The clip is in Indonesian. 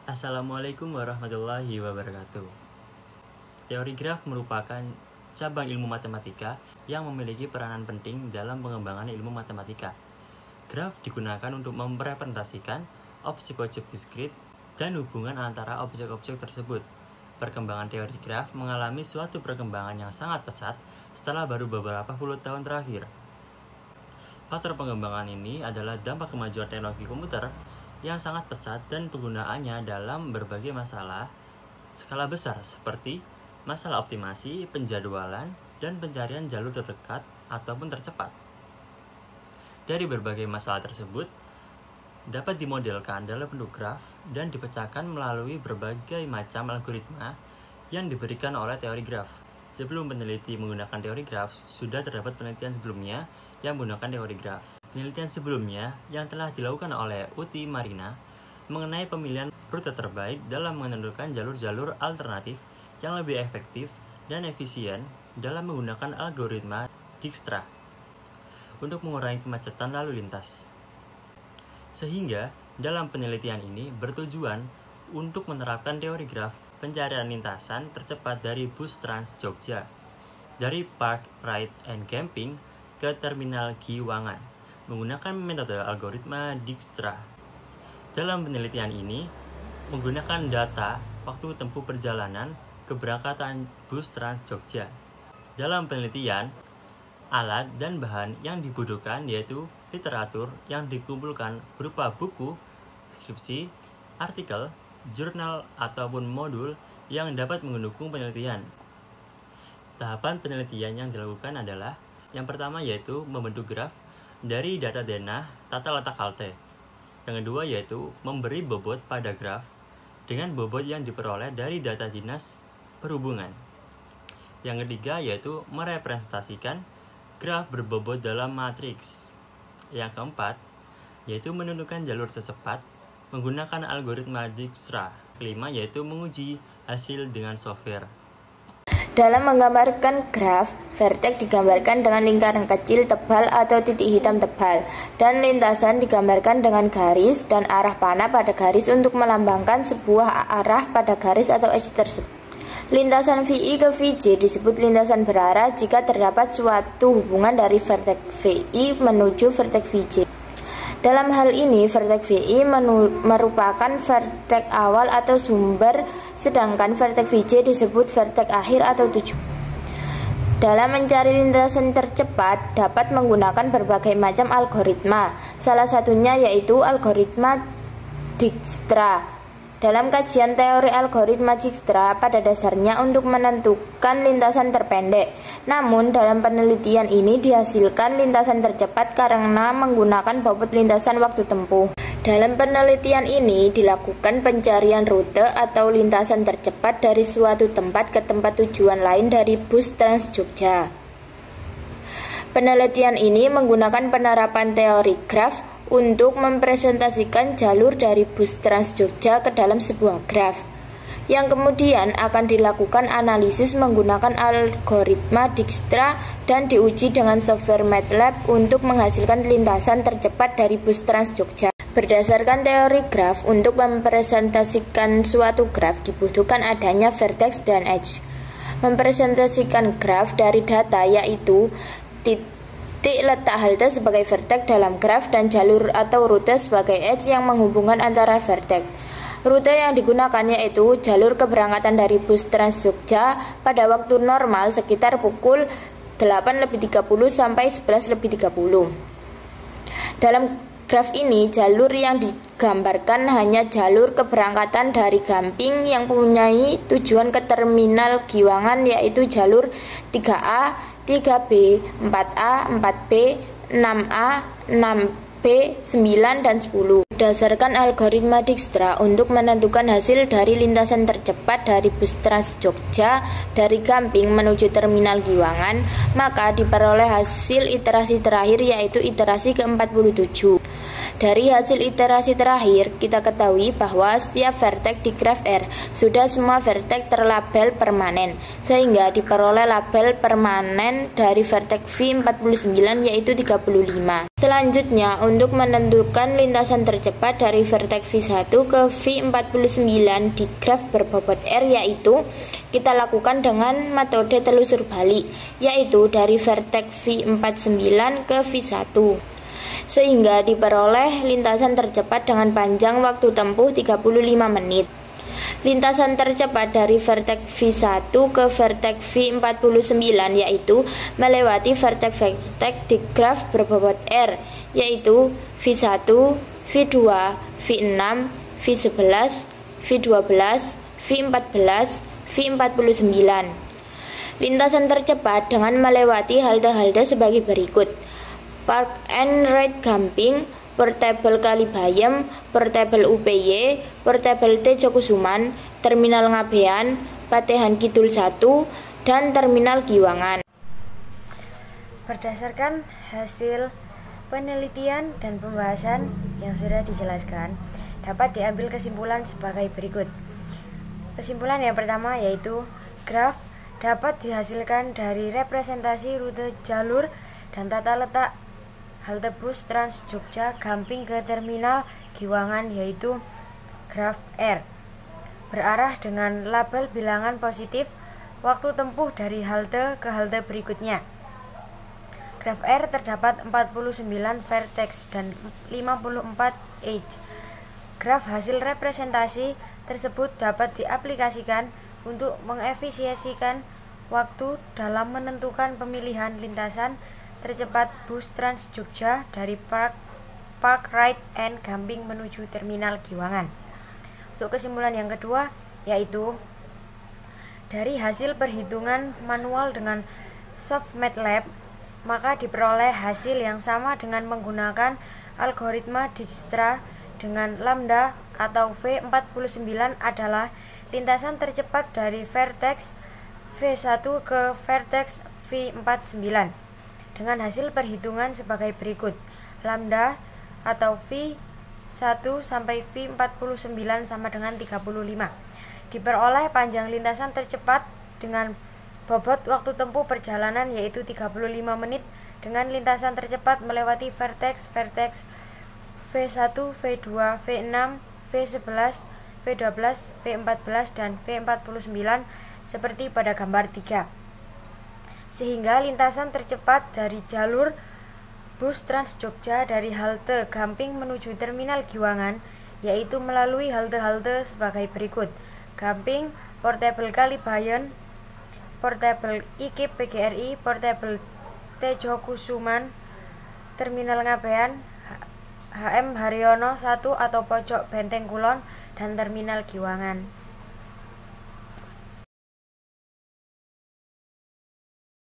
Assalamualaikum warahmatullahi wabarakatuh. Teori graf merupakan cabang ilmu matematika yang memiliki peranan penting dalam pengembangan ilmu matematika. Graf digunakan untuk merepresentasikan objek-objek diskrit dan hubungan antara objek-objek tersebut. Perkembangan teori graf mengalami suatu perkembangan yang sangat pesat setelah baru beberapa puluh tahun terakhir. Faktor pengembangan ini adalah dampak kemajuan teknologi komputer yang sangat pesat dan penggunaannya dalam berbagai masalah skala besar seperti masalah optimasi, penjadwalan, dan pencarian jalur terdekat ataupun tercepat. Dari berbagai masalah tersebut dapat dimodelkan dalam bentuk graf dan dipecahkan melalui berbagai macam algoritma yang diberikan oleh teori graf. Sebelum peneliti menggunakan teori graf, sudah terdapat penelitian sebelumnya yang menggunakan teori graf. Penelitian sebelumnya yang telah dilakukan oleh Uti Marina mengenai pemilihan rute terbaik dalam menentukan jalur-jalur alternatif yang lebih efektif dan efisien dalam menggunakan algoritma Dijkstra untuk mengurangi kemacetan lalu lintas. Sehingga dalam penelitian ini bertujuan untuk menerapkan teori graf pencarian lintasan tercepat dari bus Trans Jogja dari Park Ride and Camping ke Terminal Giwangan menggunakan metode algoritma Dijkstra. Dalam penelitian ini menggunakan data waktu tempuh perjalanan keberangkatan bus Trans Jogja. Dalam penelitian, alat dan bahan yang dibutuhkan yaitu literatur yang dikumpulkan berupa buku, skripsi, artikel, jurnal, ataupun modul yang dapat mendukung penelitian. Tahapan penelitian yang dilakukan adalah yang pertama yaitu membentuk graf dari data denah tata letak halte. Yang kedua yaitu memberi bobot pada graf dengan bobot yang diperoleh dari data dinas perhubungan. Yang ketiga yaitu merepresentasikan graf berbobot dalam matriks. Yang keempat yaitu menentukan jalur tercepat menggunakan algoritma Dijkstra. Kelima yaitu menguji hasil dengan software. Dalam menggambarkan graf, vertex digambarkan dengan lingkaran kecil tebal atau titik hitam tebal, dan lintasan digambarkan dengan garis dan arah panah pada garis untuk melambangkan sebuah arah pada garis atau edge tersebut. Lintasan VI ke VJ disebut lintasan berarah jika terdapat suatu hubungan dari vertex VI menuju vertex VJ. Dalam hal ini, vertex VI merupakan vertex awal atau sumber, sedangkan vertex VJ disebut vertex akhir atau tujuan. Dalam mencari lintasan tercepat, dapat menggunakan berbagai macam algoritma, salah satunya yaitu algoritma Dijkstra. Dalam kajian teori algoritma Dijkstra pada dasarnya untuk menentukan lintasan terpendek. Namun dalam penelitian ini dihasilkan lintasan tercepat karena menggunakan bobot lintasan waktu tempuh. Dalam penelitian ini dilakukan pencarian rute atau lintasan tercepat dari suatu tempat ke tempat tujuan lain dari bus Trans Jogja. Penelitian ini menggunakan penerapan teori graf untuk mempresentasikan jalur dari bus Trans Jogja ke dalam sebuah graf, yang kemudian akan dilakukan analisis menggunakan algoritma Dijkstra dan diuji dengan software MATLAB untuk menghasilkan lintasan tercepat dari bus Trans Jogja. Berdasarkan teori graf, untuk mempresentasikan suatu graf dibutuhkan adanya vertex dan edge. Mempresentasikan graf dari data yaitu titik letak halte sebagai vertex dalam graf dan jalur atau rute sebagai edge yang menghubungkan antara vertex. Rute yang digunakan yaitu jalur keberangkatan dari bus Trans Jogja pada waktu normal sekitar pukul 8.30 sampai 11.30. Dalam graf ini, jalur yang digambarkan hanya jalur keberangkatan dari Gamping yang mempunyai tujuan ke Terminal Giwangan yaitu jalur 3A, 3B, 4A, 4B, 6A, 6B, 9, dan 10. Berdasarkan algoritma Dijkstra untuk menentukan hasil dari lintasan tercepat dari bus Trans Jogja dari Gamping menuju Terminal Giwangan, maka diperoleh hasil iterasi terakhir yaitu iterasi ke-47. Dari hasil iterasi terakhir, kita ketahui bahwa setiap vertex di graf R sudah semua vertex terlabel permanen, sehingga diperoleh label permanen dari vertex V49 yaitu 35. Selanjutnya, untuk menentukan lintasan tercepat dari vertex V1 ke V49 di graf berbobot R yaitu kita lakukan dengan metode telusur balik, yaitu dari vertex V49 ke V1, sehingga diperoleh lintasan tercepat dengan panjang waktu tempuh 35 menit. Lintasan tercepat dari vertex V1 ke vertex V49 yaitu melewati vertex-vertex di graf berbobot R, yaitu V1, V2, V6, V11, V12, V14, V49. Lintasan tercepat dengan melewati halte-halte sebagai berikut: Park and Ride Gamping, Portable Kalibayam, Portable UPY, Portable Tejokusuman, Terminal Ngabean, Patehan Kidul 1, dan Terminal Giwangan. Berdasarkan hasil penelitian dan pembahasan yang sudah dijelaskan, dapat diambil kesimpulan sebagai berikut. Kesimpulan yang pertama yaitu graf dapat dihasilkan dari representasi rute jalur dan tata letak halte bus Trans Jogja Gamping ke Terminal Giwangan yaitu graf R. Berarah dengan label bilangan positif waktu tempuh dari halte ke halte berikutnya. Graf R terdapat 49 vertex dan 54 edge. Graf hasil representasi tersebut dapat diaplikasikan untuk mengefisiensikan waktu dalam menentukan pemilihan lintasan tercepat bus Trans Jogja dari Park Ride and Gamping menuju Terminal Giwangan. Untuk kesimpulan yang kedua yaitu dari hasil perhitungan manual dengan SoftMatlab, maka diperoleh hasil yang sama dengan menggunakan algoritma Dijkstra dengan lambda atau V49 adalah lintasan tercepat dari vertex V1 ke vertex V49 dengan hasil perhitungan sebagai berikut: lambda atau V1 sampai V49 sama dengan 35. Diperoleh panjang lintasan tercepat dengan bobot waktu tempuh perjalanan yaitu 35 menit dengan lintasan tercepat melewati vertex V1, V2, V6, V11, V12, V14, dan V49 seperti pada gambar 3. Sehingga lintasan tercepat dari jalur bus Trans Jogja dari halte Gamping menuju Terminal Giwangan yaitu melalui halte-halte sebagai berikut: Gamping, Portable Kalibayan, Portable IKIP PGRI, Portable Tejokusuman, Terminal Ngabean, HM Haryono 1 atau Pojok Benteng Kulon, dan Terminal Giwangan.